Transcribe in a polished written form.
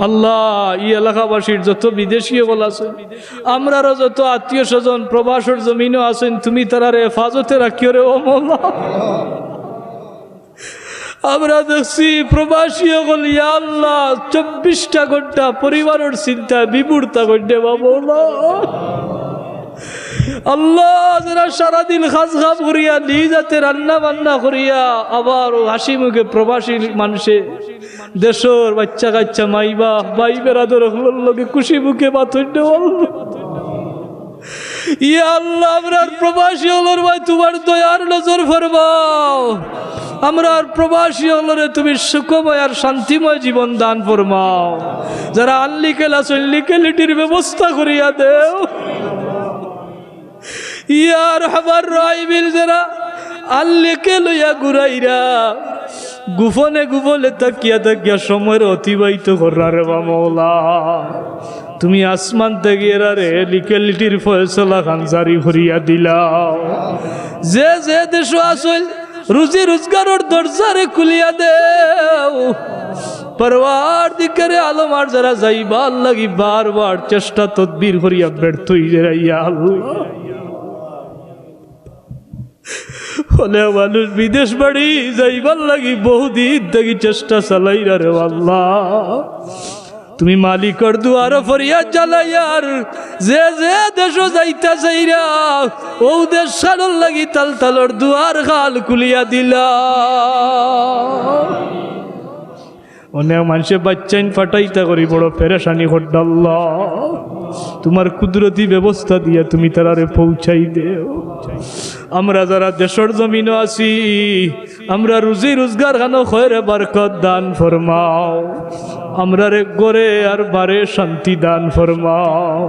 আল্লাহ এই এলাকাবাসীর যত বিদেশী বল আছেন, আমরারও যত আত্মীয় স্বজন প্রবাসের জমিনও আছেন, তুমি তারার হেফাজতে রাখিও রে ও মওলা। আমরা দেখছি প্রবাসী হল ইয়া আল্লাহ 24টা ঘন্টা পরিবারের চিন্তা বিমূর্তা ঘটে বাবা। আল্লাহ যারা সারাদিন খাস খাস করিয়া নিজ হাতে রান্না বান্না করিয়া আবার হাসি মুখে প্রবাসী মানুষে দেশের বাচ্চা কাচ্চা মাইবা ভাই বেড়াদের লগে খুশি মুখে বাথর ইয়া আল্লাহ আমরা প্রবাসী হলর ভাই তোমার দয়ার নজর ফরমাও। আমরা প্রবাসী হলরে তুমি সুখময় আর শান্তিময় জীবন দান ফরমাও। যারা আল্লিকেল আসল লিকেলিটির ব্যবস্থা করিয়া দেও ইয়ার হাবার রাইবিল। যারা আল্লিকে লইয়া ঘুরাইরা গুফনে গুফলে তাকিয়া তাকিয়া সময়ের অতিবাহিত করার বা মওলা, তুমি আসমান থেকে এরারে লিকেলিটির ফয়সলা খান জারি করিয়া দিলাও। যে যে দেশ আসল রুজি রোজগারের দরজারে খুলিয়া দেও। পরওয়ারদিগারে আলম আর যারা যাইবার লাগি বারবার চেষ্টা তদবির করিয়া ব্যর্থ হইয়া ইয়া আল্লাহ। হলে মানুষ বিদেশ বাড়ি যাইবার লাগি বহুদিন থেকে চেষ্টা চালাই রে আল্লাহ। তুমি মালিকর দুয়ার ফরিয়াদ জ্বালাইয়ার যে যে দেশ যাইতা চাইরা ও দেশ সারর লাগি তাল তালর দুয়ার খাল খুলিয়া দিলা। অনেক মানুষে বাচ্চাইন ফাটাইতা করি বড় পেরেশানি ঘটল। আল্লাহ তোমার কুদরতি ব্যবস্থা দিয়া তুমি তারারে পৌঁছাই দেও। আমরা যারা দেশের জমিনও আছি, আমরা রুজি রোজগার খানো খয়রে বরকত দান ফরমাও। আমরা রে গরে আর বারে শান্তি দান ফরমাও।